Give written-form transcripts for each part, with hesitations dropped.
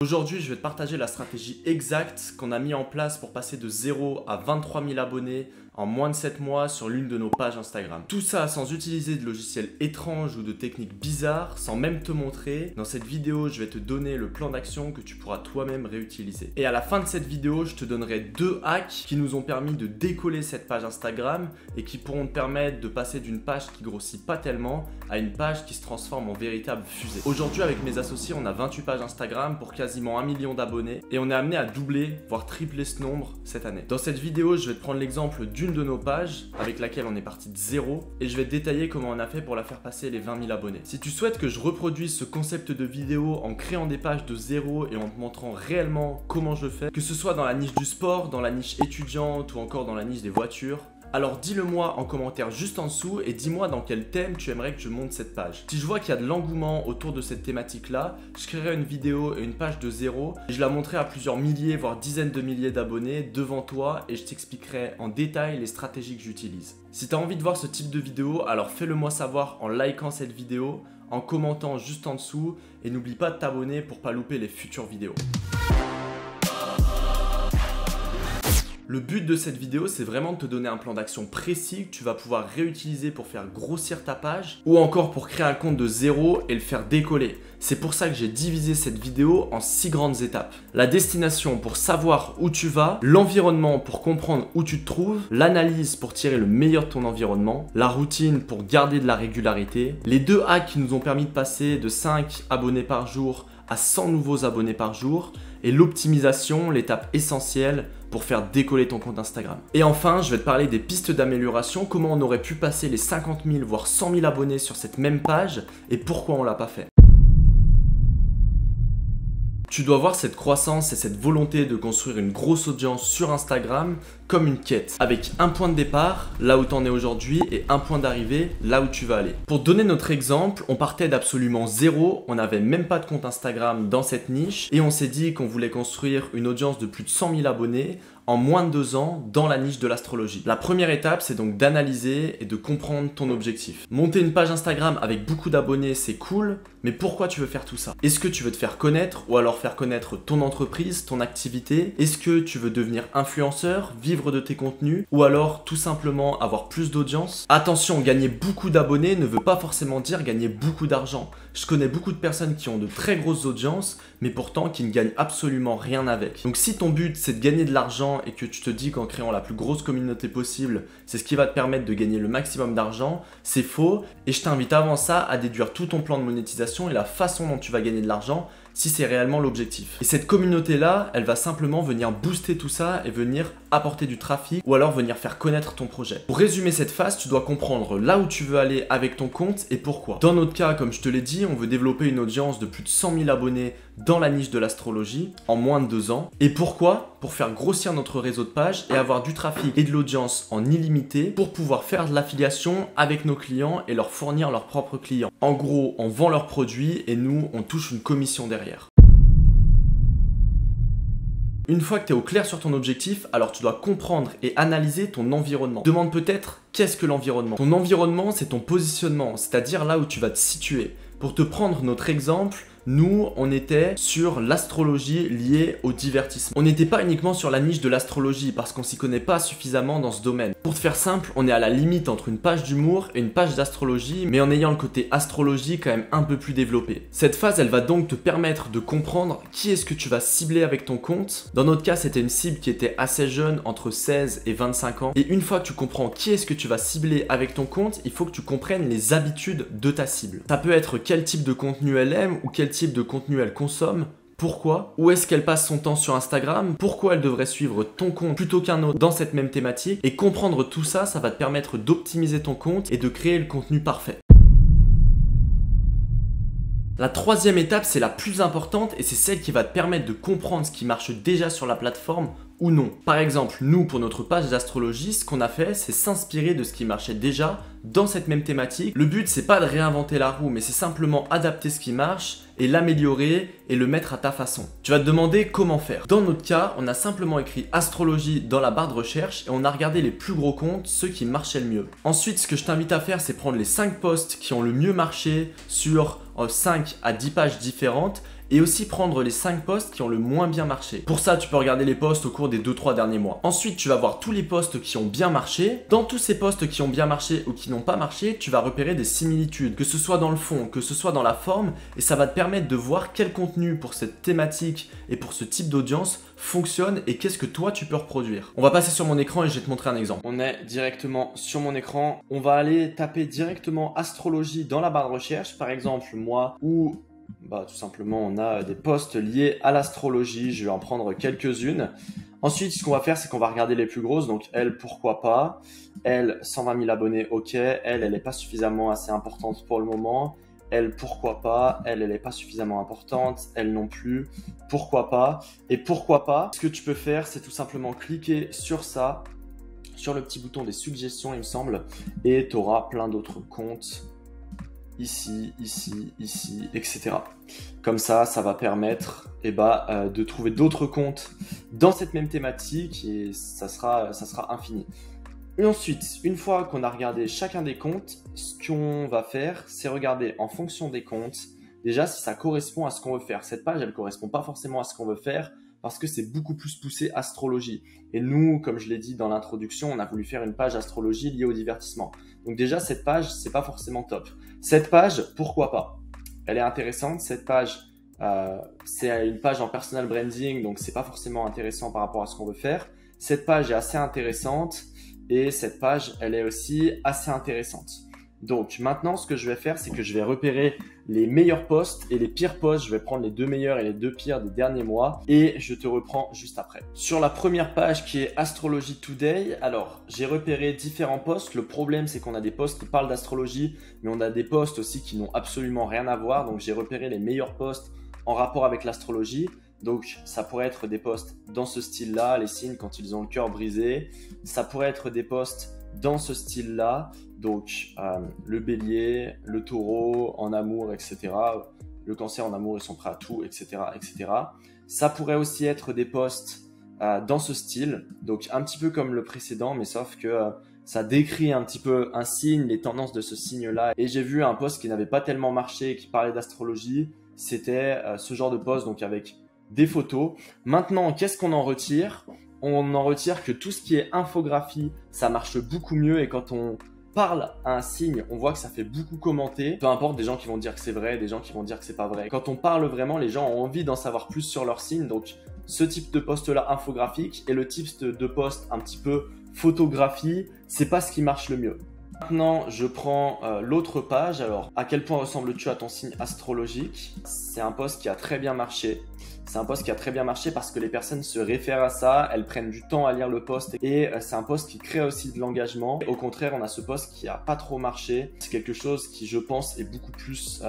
Aujourd'hui, je vais te partager la stratégie exacte qu'on a mis en place pour passer de 0 à 23 000 abonnés en moins de 7 mois sur l'une de nos pages Instagram. Tout ça sans utiliser de logiciels étranges ou de techniques bizarres, sans même te montrer. Dans cette vidéo, je vais te donner le plan d'action que tu pourras toi-même réutiliser. Et à la fin de cette vidéo, je te donnerai 2 hacks qui nous ont permis de décoller cette page Instagram et qui pourront te permettre de passer d'une page qui grossit pas tellement à une page qui se transforme en véritable fusée. Aujourd'hui, avec mes associés, on a 28 pages Instagram pour quasiment 1 million d'abonnés et on est amené à doubler, voire tripler ce nombre cette année. Dans cette vidéo, je vais te prendre l'exemple d'une de nos pages avec laquelle on est parti de 0 et je vais te détailler comment on a fait pour la faire passer les 20 000 abonnés. Si tu souhaites que je reproduise ce concept de vidéo en créant des pages de 0 et en te montrant réellement comment je fais, que ce soit dans la niche du sport, dans la niche étudiante ou encore dans la niche des voitures, alors dis-le moi en commentaire juste en dessous et dis-moi dans quel thème tu aimerais que je monte cette page. Si je vois qu'il y a de l'engouement autour de cette thématique là, je créerai une vidéo et une page de 0 et je la montrerai à plusieurs milliers voire dizaines de milliers d'abonnés devant toi et je t'expliquerai en détail les stratégies que j'utilise. Si tu as envie de voir ce type de vidéo, alors fais-le moi savoir en likant cette vidéo, en commentant juste en dessous et n'oublie pas de t'abonner pour pas louper les futures vidéos. Le but de cette vidéo, c'est vraiment de te donner un plan d'action précis que tu vas pouvoir réutiliser pour faire grossir ta page ou encore pour créer un compte de 0 et le faire décoller. C'est pour ça que j'ai divisé cette vidéo en 6 grandes étapes. La destination pour savoir où tu vas, l'environnement pour comprendre où tu te trouves, l'analyse pour tirer le meilleur de ton environnement, la routine pour garder de la régularité, les 2 hacks qui nous ont permis de passer de 5 abonnés par jour à 100 nouveaux abonnés par jour et l'optimisation, l'étape essentielle pour faire décoller ton compte Instagram. Et enfin, je vais te parler des pistes d'amélioration, comment on aurait pu passer les 50 000 voire 100 000 abonnés sur cette même page et pourquoi on l'a pas fait. Tu dois voir cette croissance et cette volonté de construire une grosse audience sur Instagram comme une quête, avec un point de départ, là où tu en es aujourd'hui, et un point d'arrivée, là où tu vas aller. Pour donner notre exemple, on partait d'absolument 0, on n'avait même pas de compte Instagram dans cette niche, et on s'est dit qu'on voulait construire une audience de plus de 100 000 abonnés en moins de 2 ans dans la niche de l'astrologie. La première étape, c'est donc d'analyser et de comprendre ton objectif. Monter une page Instagram avec beaucoup d'abonnés, c'est cool, mais pourquoi tu veux faire tout ça? Est-ce que tu veux te faire connaître ou alors faire connaître ton entreprise, ton activité? Est-ce que tu veux devenir influenceur, vivre de tes contenus ou alors tout simplement avoir plus d'audience? Attention, gagner beaucoup d'abonnés ne veut pas forcément dire gagner beaucoup d'argent. Je connais beaucoup de personnes qui ont de très grosses audiences, mais pourtant qui ne gagnent absolument rien avec. Donc si ton but c'est de gagner de l'argent et que tu te dis qu'en créant la plus grosse communauté possible, c'est ce qui va te permettre de gagner le maximum d'argent, c'est faux et je t'invite avant ça à déduire tout ton plan de monétisation et la façon dont tu vas gagner de l'argent si c'est réellement l'objectif. Et cette communauté-là, elle va simplement venir booster tout ça et venir apporter du trafic ou alors venir faire connaître ton projet. Pour résumer cette phase, tu dois comprendre là où tu veux aller avec ton compte et pourquoi. Dans notre cas, comme je te l'ai dit, on veut développer une audience de plus de 100 000 abonnés dans la niche de l'astrologie en moins de 2 ans. Et pourquoi? Pour faire grossir notre réseau de pages et avoir du trafic et de l'audience en illimité pour pouvoir faire de l'affiliation avec nos clients et leur fournir leurs propres clients. En gros, on vend leurs produits et nous, on touche une commission derrière. Une fois que tu es au clair sur ton objectif, alors tu dois comprendre et analyser ton environnement. Demande peut-être qu'est-ce que l'environnement? Ton environnement, c'est ton positionnement, c'est-à-dire là où tu vas te situer. Pour te prendre notre exemple, nous, on était sur l'astrologie liée au divertissement. On n'était pas uniquement sur la niche de l'astrologie parce qu'on s'y connaît pas suffisamment dans ce domaine. Pour te faire simple, on est à la limite entre une page d'humour et une page d'astrologie, mais en ayant le côté astrologie quand même un peu plus développé. Cette phase, elle va donc te permettre de comprendre qui est-ce que tu vas cibler avec ton compte. Dans notre cas, c'était une cible qui était assez jeune, entre 16 et 25 ans. Et une fois que tu comprends qui est-ce que tu vas cibler avec ton compte, il faut que tu comprennes les habitudes de ta cible. Ça peut être quel type de contenu elle aime ou quel type de contenu elle consomme, pourquoi, où est-ce qu'elle passe son temps sur Instagram, pourquoi elle devrait suivre ton compte plutôt qu'un autre dans cette même thématique et comprendre tout ça, ça va te permettre d'optimiser ton compte et de créer le contenu parfait. La troisième étape, c'est la plus importante et c'est celle qui va te permettre de comprendre ce qui marche déjà sur la plateforme ou non. Par exemple, nous, pour notre page d'astrologie, ce qu'on a fait, c'est s'inspirer de ce qui marchait déjà dans cette même thématique. Le but, c'est pas de réinventer la roue, mais c'est simplement adapter ce qui marche et l'améliorer et le mettre à ta façon. Tu vas te demander comment faire. Dans notre cas, on a simplement écrit astrologie dans la barre de recherche et on a regardé les plus gros comptes, ceux qui marchaient le mieux. Ensuite, ce que je t'invite à faire, c'est prendre les 5 posts qui ont le mieux marché sur 5 à 10 pages différentes et aussi prendre les 5 posts qui ont le moins bien marché. Pour ça, tu peux regarder les posts au cours des 2-3 derniers mois. Ensuite, tu vas voir tous les posts qui ont bien marché. Dans tous ces posts qui ont bien marché ou qui n'ont pas marché, tu vas repérer des similitudes, que ce soit dans le fond, que ce soit dans la forme, et ça va te permettre de voir quel contenu pour cette thématique et pour ce type d'audience fonctionne et qu'est-ce que toi tu peux reproduire. On va passer sur mon écran et je vais te montrer un exemple. On est directement sur mon écran. On va aller taper directement astrologie dans la barre de recherche, par exemple moi, ou tout simplement on a des posts liés à l'astrologie. Je vais en prendre quelques-unes. Ensuite, ce qu'on va faire, c'est qu'on va regarder les plus grosses. Donc elle, pourquoi pas. Elle, 120 000 abonnés, ok. Elle n'est pas suffisamment assez importante pour le moment. Elle, pourquoi pas. Elle n'est pas suffisamment importante. Elle non plus. Pourquoi pas. Et pourquoi pas, ce que tu peux faire, c'est tout simplement cliquer sur ça, sur le petit bouton des suggestions, il me semble, et tu auras plein d'autres comptes. Ici, ici, ici, etc. Comme ça va permettre de trouver d'autres comptes dans cette même thématique et ça sera infini. Et ensuite, une fois qu'on a regardé chacun des comptes, ce qu'on va faire, c'est regarder en fonction des comptes, déjà si ça correspond à ce qu'on veut faire. Cette page, elle ne correspond pas forcément à ce qu'on veut faire parce que c'est beaucoup plus poussé astrologie. Et nous, comme je l'ai dit dans l'introduction, on a voulu faire une page astrologie liée au divertissement. Donc déjà, cette page, c'est pas forcément top. Cette page, pourquoi pas? Elle est intéressante. Cette page, c'est une page en personal branding, donc c'est pas forcément intéressant par rapport à ce qu'on veut faire. Cette page est assez intéressante et cette page, elle est aussi assez intéressante. Donc maintenant, ce que je vais faire, c'est que je vais repérer les meilleurs posts et les pires posts. Je vais prendre les 2 meilleurs et les 2 pires des derniers mois et je te reprends juste après. Sur la première page qui est Astrology Today, alors j'ai repéré différents posts. Le problème, c'est qu'on a des posts qui parlent d'astrologie, mais on a des posts aussi qui n'ont absolument rien à voir. Donc j'ai repéré les meilleurs posts en rapport avec l'astrologie. Donc ça pourrait être des posts dans ce style-là, les signes quand ils ont le cœur brisé. Ça pourrait être des posts dans ce style-là, donc le bélier, le taureau en amour, etc. Le cancer en amour, ils sont prêts à tout, etc., etc. Ça pourrait aussi être des posts dans ce style, donc un petit peu comme le précédent, mais sauf que ça décrit un petit peu un signe, les tendances de ce signe-là. Et j'ai vu un post qui n'avait pas tellement marché et qui parlait d'astrologie, c'était ce genre de post, donc avec des photos. Maintenant, qu'est-ce qu'on en retire ? On en retire que tout ce qui est infographie, ça marche beaucoup mieux et quand on parle à un signe, on voit que ça fait beaucoup commenter. Peu importe, des gens qui vont dire que c'est vrai, des gens qui vont dire que c'est pas vrai. Quand on parle vraiment, les gens ont envie d'en savoir plus sur leur signe. Donc, ce type de post-là infographique et le type de post un petit peu photographie, c'est pas ce qui marche le mieux. Maintenant, je prends l'autre page. Alors, à quel point ressembles-tu à ton signe astrologique? C'est un post qui a très bien marché. C'est un post qui a très bien marché parce que les personnes se réfèrent à ça, elles prennent du temps à lire le post et c'est un post qui crée aussi de l'engagement. Au contraire, on a ce post qui a pas trop marché. C'est quelque chose qui, je pense, est beaucoup plus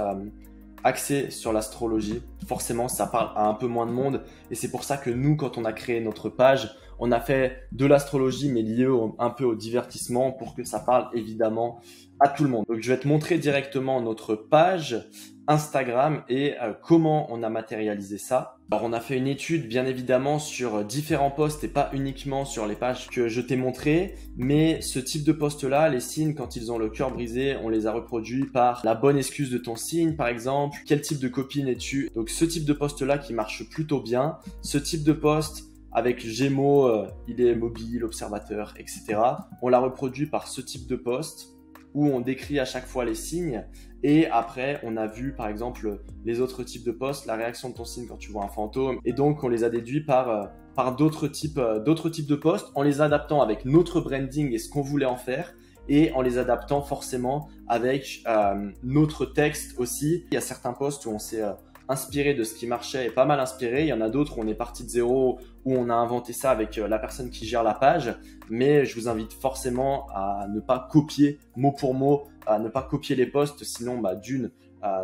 axé sur l'astrologie. Forcément, ça parle à un peu moins de monde et c'est pour ça que nous, quand on a créé notre page, on a fait de l'astrologie mais lié un peu au divertissement pour que ça parle évidemment à tout le monde. Donc, je vais te montrer directement notre page Instagram et comment on a matérialisé ça. Alors, on a fait une étude bien évidemment sur différents posts et pas uniquement sur les pages que je t'ai montrées, mais ce type de post-là, les signes quand ils ont le cœur brisé, on les a reproduits par la bonne excuse de ton signe par exemple, quel type de copine es-tu. Donc ce type de post-là qui marche plutôt bien, ce type de post avec Gémeaux, il est mobile, observateur, etc. On l'a reproduit par ce type de post où on décrit à chaque fois les signes et après on a vu par exemple les autres types de posts, la réaction de ton signe quand tu vois un fantôme et donc on les a déduits par d'autres types de posts en les adaptant avec notre branding et ce qu'on voulait en faire et en les adaptant forcément avec notre texte aussi. Il y a certains posts où on s'est inspiré de ce qui marchait et pas mal inspiré. Il y en a d'autres où on est parti de zéro, où on a inventé ça avec la personne qui gère la page. Mais je vous invite forcément à ne pas copier mot pour mot, à ne pas copier les posts. Sinon, d'une,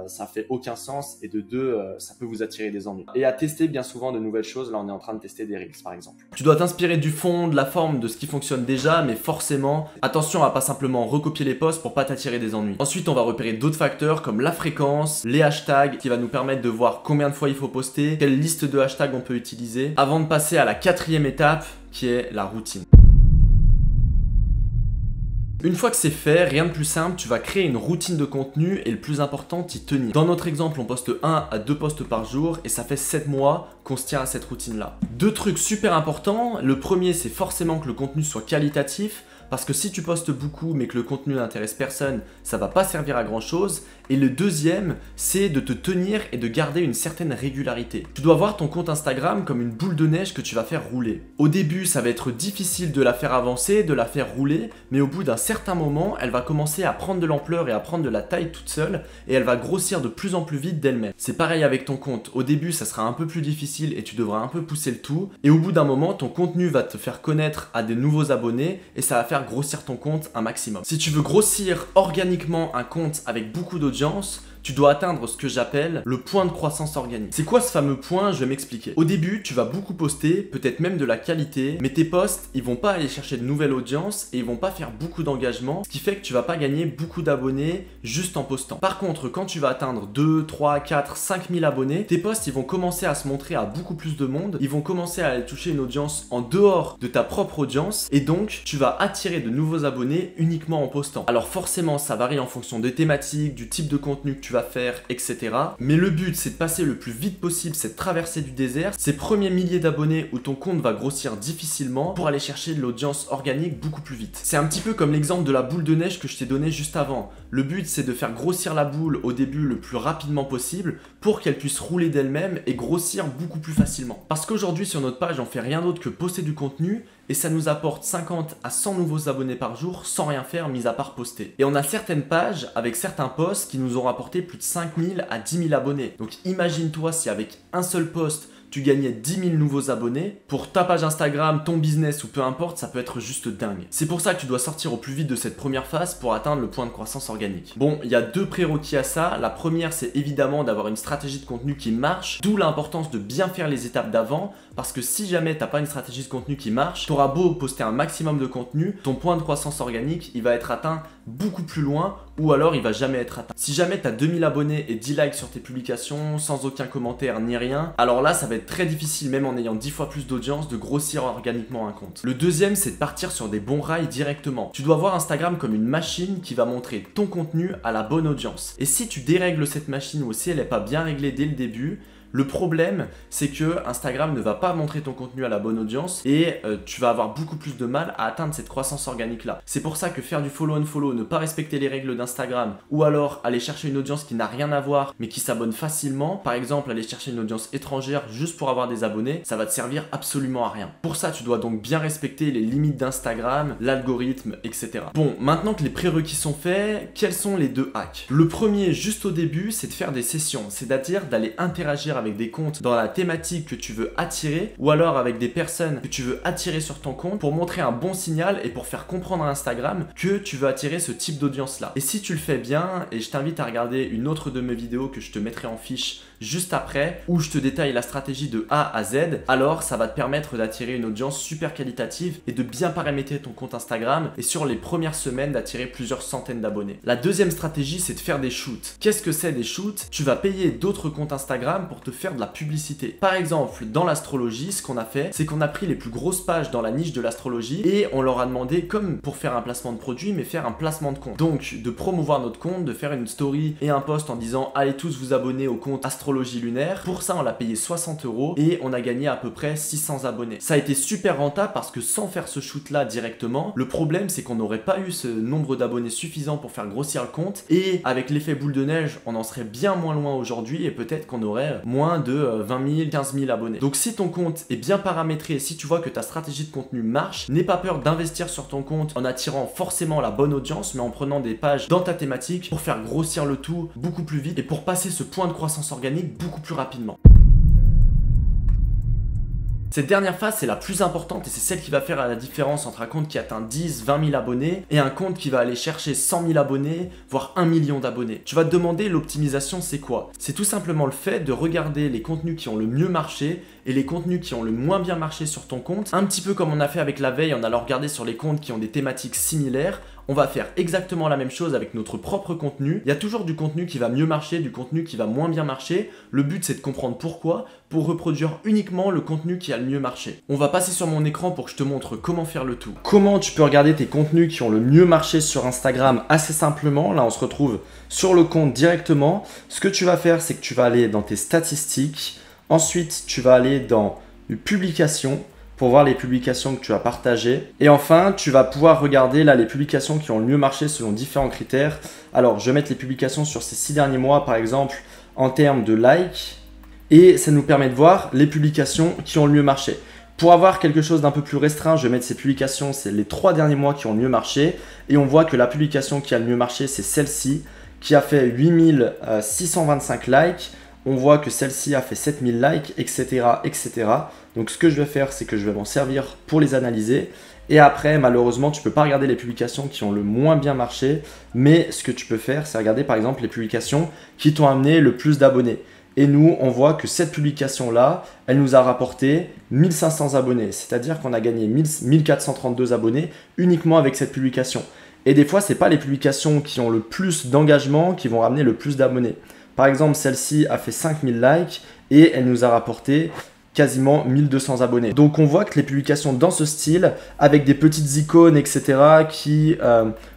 ça fait aucun sens et de deux, ça peut vous attirer des ennuis. Et à tester bien souvent de nouvelles choses. Là, on est en train de tester des Reels par exemple. Tu dois t'inspirer du fond, de la forme, de ce qui fonctionne déjà, mais forcément, attention à pas simplement recopier les posts pour pas t'attirer des ennuis. Ensuite, on va repérer d'autres facteurs comme la fréquence, les hashtags qui va nous permettre de voir combien de fois il faut poster, quelle liste de hashtags on peut utiliser, avant de passer à la 4e étape qui est la routine. Une fois que c'est fait, rien de plus simple, tu vas créer une routine de contenu et le plus important, t'y tenir. Dans notre exemple, on poste 1 à 2 posts par jour et ça fait 7 mois qu'on se tient à cette routine-là. Deux trucs super importants. Le premier, c'est forcément que le contenu soit qualitatif. Parce que si tu postes beaucoup mais que le contenu n'intéresse personne, ça va pas servir à grand chose. Et le deuxième, c'est de te tenir et de garder une certaine régularité. Tu dois voir ton compte Instagram comme une boule de neige que tu vas faire rouler. Au début, ça va être difficile de la faire avancer, de la faire rouler, mais au bout d'un certain moment, elle va commencer à prendre de l'ampleur et à prendre de la taille toute seule et elle va grossir de plus en plus vite d'elle-même. C'est pareil avec ton compte. Au début, ça sera un peu plus difficile et tu devras un peu pousser le tout. Et au bout d'un moment, ton contenu va te faire connaître à des nouveaux abonnés et ça va faire grossir ton compte un maximum. Si tu veux grossir organiquement un compte avec beaucoup d'audience, tu dois atteindre ce que j'appelle le point de croissance organique. C'est quoi ce fameux point? Je vais m'expliquer. Au début, tu vas beaucoup poster, peut-être même de la qualité, mais tes posts, ils vont pas aller chercher de nouvelles audiences et ils vont pas faire beaucoup d'engagement, ce qui fait que tu vas pas gagner beaucoup d'abonnés juste en postant. Par contre, quand tu vas atteindre 2, 3, 4, 5 000 abonnés, tes posts, ils vont commencer à se montrer à beaucoup plus de monde, ils vont commencer à aller toucher une audience en dehors de ta propre audience et donc tu vas attirer de nouveaux abonnés uniquement en postant. Alors forcément, ça varie en fonction des thématiques, du type de contenu que tu vas faire, etc. Mais le but, c'est de passer le plus vite possible cette traversée du désert, ces premiers milliers d'abonnés où ton compte va grossir difficilement pour aller chercher de l'audience organique beaucoup plus vite. C'est un petit peu comme l'exemple de la boule de neige que je t'ai donné juste avant. Le but, c'est de faire grossir la boule au début le plus rapidement possible pour qu'elle puisse rouler d'elle-même et grossir beaucoup plus facilement. Parce qu'aujourd'hui, sur notre page, on fait rien d'autre que poster du contenu et ça nous apporte 50 à 100 nouveaux abonnés par jour sans rien faire mis à part poster. Et on a certaines pages avec certains posts qui nous ont rapporté plus de 5000 à 10 000 abonnés. Donc imagine-toi si avec un seul post, tu gagnais 10 000 nouveaux abonnés. Pour ta page Instagram, ton business ou peu importe, ça peut être juste dingue. C'est pour ça que tu dois sortir au plus vite de cette première phase pour atteindre le point de croissance organique. Bon, il y a deux prérequis à ça. La première, c'est évidemment d'avoir une stratégie de contenu qui marche, d'où l'importance de bien faire les étapes d'avant, parce que si jamais t'as pas une stratégie de contenu qui marche, t'auras beau poster un maximum de contenu, ton point de croissance organique, il va être atteint beaucoup plus loin ou alors il va jamais être atteint. Si jamais tu as 2000 abonnés et 10 likes sur tes publications sans aucun commentaire ni rien, alors là ça va être très difficile même en ayant 10 fois plus d'audience de grossir organiquement un compte. Le deuxième, c'est de partir sur des bons rails directement. Tu dois voir Instagram comme une machine qui va montrer ton contenu à la bonne audience. Et si tu dérègles cette machine ou si elle n'est pas bien réglée dès le début, le problème, c'est que Instagram ne va pas montrer ton contenu à la bonne audience et tu vas avoir beaucoup plus de mal à atteindre cette croissance organique-là. C'est pour ça que faire du follow and follow, ne pas respecter les règles d'Instagram ou alors aller chercher une audience qui n'a rien à voir mais qui s'abonne facilement, par exemple aller chercher une audience étrangère juste pour avoir des abonnés, ça va te servir absolument à rien. Pour ça, tu dois donc bien respecter les limites d'Instagram, l'algorithme, etc. Bon, maintenant que les prérequis sont faits, quels sont les deux hacks? Le premier, juste au début, c'est de faire des sessions, c'est-à-dire d'aller interagir avec des comptes dans la thématique que tu veux attirer ou alors avec des personnes que tu veux attirer sur ton compte pour montrer un bon signal et pour faire comprendre à Instagram que tu veux attirer ce type d'audience là. Et si tu le fais bien, et je t'invite à regarder une autre de mes vidéos que je te mettrai en fiche juste après où je te détaille la stratégie de A à Z, alors ça va te permettre d'attirer une audience super qualitative et de bien paramétrer ton compte Instagram et sur les premières semaines d'attirer plusieurs centaines d'abonnés. La deuxième stratégie, c'est de faire des shoots. Qu'est-ce que c'est des shoots? Tu vas payer d'autres comptes Instagram pour te faire de la publicité. Par exemple, dans l'astrologie, ce qu'on a fait, c'est qu'on a pris les plus grosses pages dans la niche de l'astrologie et on leur a demandé, comme pour faire un placement de produit, mais faire un placement de compte. Donc, de promouvoir notre compte, de faire une story et un post en disant allez tous vous abonner au compte astrologie lunaire. Pour ça, on l'a payé 60 € et on a gagné à peu près 600 abonnés. Ça a été super rentable parce que sans faire ce shoot là directement, le problème c'est qu'on n'aurait pas eu ce nombre d'abonnés suffisant pour faire grossir le compte et avec l'effet boule de neige, on en serait bien moins loin aujourd'hui et peut-être qu'on aurait moins de 20 000, 15 000 abonnés. Donc si ton compte est bien paramétré, si tu vois que ta stratégie de contenu marche, n'aie pas peur d'investir sur ton compte en attirant forcément la bonne audience, mais en prenant des pages dans ta thématique pour faire grossir le tout beaucoup plus vite et pour passer ce point de croissance organique beaucoup plus rapidement. Cette dernière phase, c'est la plus importante et c'est celle qui va faire la différence entre un compte qui atteint 10, 20 000 abonnés et un compte qui va aller chercher 100 000 abonnés, voire 1 million d'abonnés. Tu vas te demander, l'optimisation, c'est quoi? C'est tout simplement le fait de regarder les contenus qui ont le mieux marché et les contenus qui ont le moins bien marché sur ton compte. Un petit peu comme on a fait avec la veille en allant regarder sur les comptes qui ont des thématiques similaires, on va faire exactement la même chose avec notre propre contenu. Il y a toujours du contenu qui va mieux marcher, du contenu qui va moins bien marcher. Le but, c'est de comprendre pourquoi, pour reproduire uniquement le contenu qui a le mieux marché. On va passer sur mon écran pour que je te montre comment faire le tout. Comment tu peux regarder tes contenus qui ont le mieux marché sur Instagram assez simplement. Là, on se retrouve sur le compte directement. Ce que tu vas faire, c'est que tu vas aller dans tes statistiques. Ensuite, tu vas aller dans publications pour voir les publications que tu as partagées. Et enfin, tu vas pouvoir regarder là les publications qui ont le mieux marché selon différents critères. Alors, je vais mettre les publications sur ces 6 derniers mois, par exemple, en termes de likes. Et ça nous permet de voir les publications qui ont le mieux marché. Pour avoir quelque chose d'un peu plus restreint, je vais mettre ces publications, c'est les 3 derniers mois qui ont le mieux marché. Et on voit que la publication qui a le mieux marché, c'est celle-ci, qui a fait 8625 likes. On voit que celle-ci a fait 7000 likes, etc., etc. Donc ce que je vais faire, c'est que je vais m'en servir pour les analyser. Et après, malheureusement, tu ne peux pas regarder les publications qui ont le moins bien marché. Mais ce que tu peux faire, c'est regarder par exemple les publications qui t'ont amené le plus d'abonnés. Et nous, on voit que cette publication-là, elle nous a rapporté 1500 abonnés. C'est-à-dire qu'on a gagné 1432 abonnés uniquement avec cette publication. Et des fois, ce n'est pas les publications qui ont le plus d'engagement qui vont ramener le plus d'abonnés. Par exemple, celle-ci a fait 5000 likes et elle nous a rapporté quasiment 1200 abonnés. Donc on voit que les publications dans ce style, avec des petites icônes, etc., qui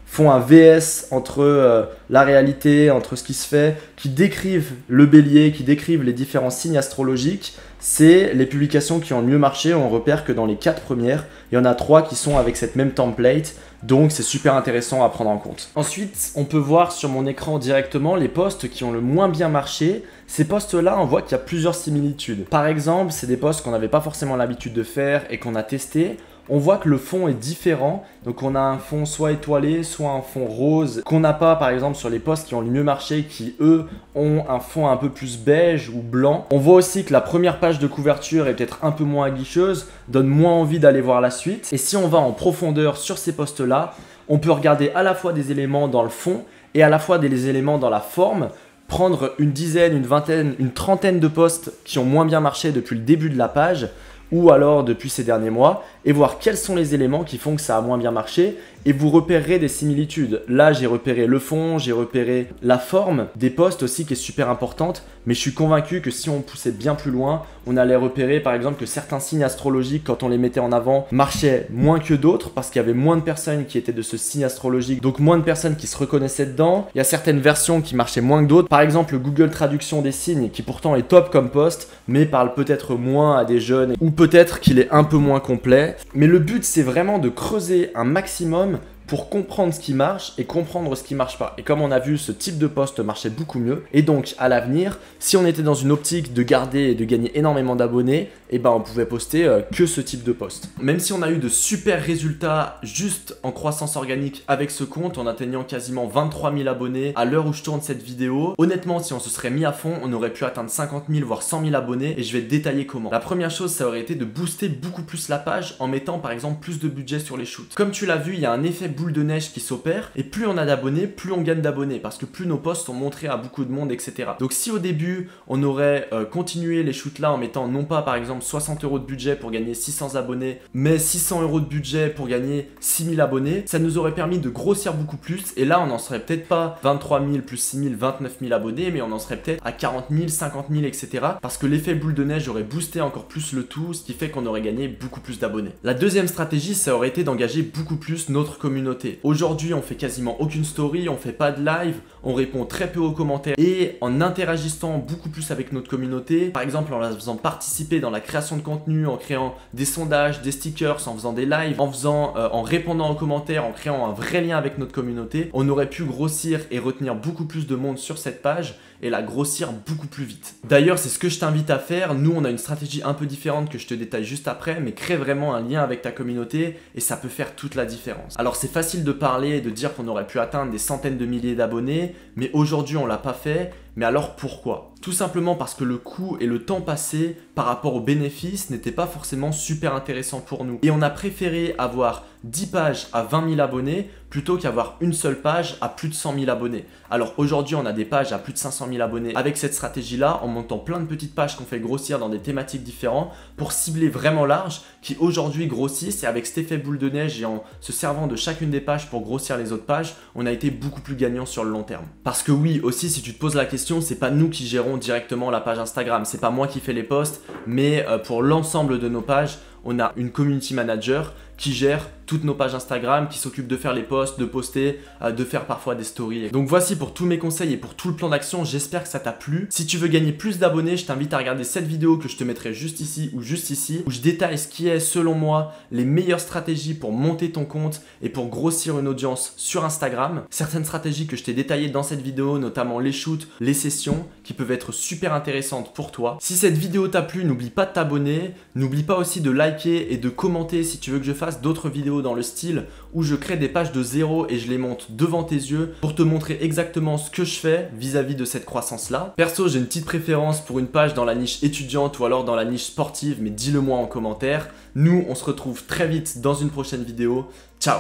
font un VS entre la réalité, entre ce qui se fait, qui décrivent le bélier, qui décrivent les différents signes astrologiques, c'est les publications qui ont le mieux marché. On repère que dans les 4 premières, il y en a 3 qui sont avec cette même template. Donc c'est super intéressant à prendre en compte. Ensuite, on peut voir sur mon écran directement les posts qui ont le moins bien marché. Ces posts-là, on voit qu'il y a plusieurs similitudes. Par exemple, c'est des posts qu'on n'avait pas forcément l'habitude de faire et qu'on a testé. On voit que le fond est différent. Donc on a un fond soit étoilé, soit un fond rose qu'on n'a pas par exemple sur les posts qui ont le mieux marché, qui eux ont un fond un peu plus beige ou blanc. On voit aussi que la première page de couverture est peut-être un peu moins aguicheuse, donne moins envie d'aller voir la suite. Et si on va en profondeur sur ces posts-là, on peut regarder à la fois des éléments dans le fond et à la fois des éléments dans la forme. Prendre une dizaine, une vingtaine, une trentaine de posts qui ont moins bien marché depuis le début de la page ou alors depuis ces derniers mois et voir quels sont les éléments qui font que ça a moins bien marché et vous repérerez des similitudes. Là, j'ai repéré le fond, j'ai repéré la forme des posts aussi qui est super importante, mais je suis convaincu que si on poussait bien plus loin, on allait repérer par exemple que certains signes astrologiques, quand on les mettait en avant, marchaient moins que d'autres parce qu'il y avait moins de personnes qui étaient de ce signe astrologique, donc moins de personnes qui se reconnaissaient dedans. Il y a certaines versions qui marchaient moins que d'autres. Par exemple, Google Traduction des signes, qui pourtant est top comme post, mais parle peut-être moins à des jeunes ou peut-être qu'il est un peu moins complet. Mais le but, c'est vraiment de creuser un maximum pour comprendre ce qui marche et comprendre ce qui marche pas. Et comme on a vu, ce type de post marchait beaucoup mieux. Et donc, à l'avenir, si on était dans une optique de garder et de gagner énormément d'abonnés, eh ben, on pouvait poster que ce type de post. Même si on a eu de super résultats juste en croissance organique avec ce compte, en atteignant quasiment 23 000 abonnés à l'heure où je tourne cette vidéo, honnêtement, si on se serait mis à fond, on aurait pu atteindre 50 000 voire 100 000 abonnés et je vais te détailler comment. La première chose, ça aurait été de booster beaucoup plus la page en mettant par exemple plus de budget sur les shoots. Comme tu l'as vu, il y a un effet boule de neige qui s'opère et plus on a d'abonnés, plus on gagne d'abonnés parce que plus nos posts sont montrés à beaucoup de monde, etc. Donc si au début on aurait continué les shoots là en mettant non pas par exemple 60 € de budget pour gagner 600 abonnés, mais 600 € de budget pour gagner 6000 abonnés, ça nous aurait permis de grossir beaucoup plus et là on n'en serait peut-être pas 23 000 plus 6 000, 29 000 abonnés, mais on en serait peut-être à 40 000, 50 000, etc. parce que l'effet boule de neige aurait boosté encore plus le tout, ce qui fait qu'on aurait gagné beaucoup plus d'abonnés. La deuxième stratégie, ça aurait été d'engager beaucoup plus notre communauté. Aujourd'hui, on fait quasiment aucune story, on fait pas de live, on répond très peu aux commentaires et en interagissant beaucoup plus avec notre communauté, par exemple en la faisant participer dans la création de contenu, en créant des sondages, des stickers, en faisant des lives, en répondant aux commentaires, en créant un vrai lien avec notre communauté, on aurait pu grossir et retenir beaucoup plus de monde sur cette page et la grossir beaucoup plus vite. D'ailleurs, c'est ce que je t'invite à faire. Nous, on a une stratégie un peu différente que je te détaille juste après, mais crée vraiment un lien avec ta communauté et ça peut faire toute la différence. Alors, c'est facile de parler et de dire qu'on aurait pu atteindre des centaines de milliers d'abonnés, mais aujourd'hui, on l'a pas fait. Mais alors pourquoi? Tout simplement parce que le coût et le temps passé par rapport aux bénéfices n'étaient pas forcément super intéressants pour nous. Et on a préféré avoir 10 pages à 20 000 abonnés plutôt qu'avoir une seule page à plus de 100 000 abonnés. Alors aujourd'hui, on a des pages à plus de 500 000 abonnés avec cette stratégie-là, en montant plein de petites pages qu'on fait grossir dans des thématiques différentes pour cibler vraiment large, qui aujourd'hui grossissent. Et avec cet effet boule de neige et en se servant de chacune des pages pour grossir les autres pages, on a été beaucoup plus gagnant sur le long terme. Parce que oui, aussi, si tu te poses la question, c'est pas nous qui gérons directement la page Instagram, c'est pas moi qui fais les posts, mais pour l'ensemble de nos pages, on a une community manager qui gère toutes nos pages Instagram, qui s'occupe de faire les posts, de poster, de faire parfois des stories. Donc voici pour tous mes conseils et pour tout le plan d'action, j'espère que ça t'a plu. Si tu veux gagner plus d'abonnés, je t'invite à regarder cette vidéo que je te mettrai juste ici ou juste ici, où je détaille ce qui est, selon moi, les meilleures stratégies pour monter ton compte et pour grossir une audience sur Instagram. Certaines stratégies que je t'ai détaillées dans cette vidéo, notamment les shoots, les sessions, qui peuvent être super intéressantes pour toi. Si cette vidéo t'a plu, n'oublie pas de t'abonner, n'oublie pas aussi de liker et de commenter si tu veux que je fasse d'autres vidéos dans le style où je crée des pages de zéro et je les monte devant tes yeux pour te montrer exactement ce que je fais vis-à-vis de cette croissance-là. Perso, j'ai une petite préférence pour une page dans la niche étudiante ou alors dans la niche sportive, mais dis-le moi en commentaire. Nous, on se retrouve très vite dans une prochaine vidéo. Ciao!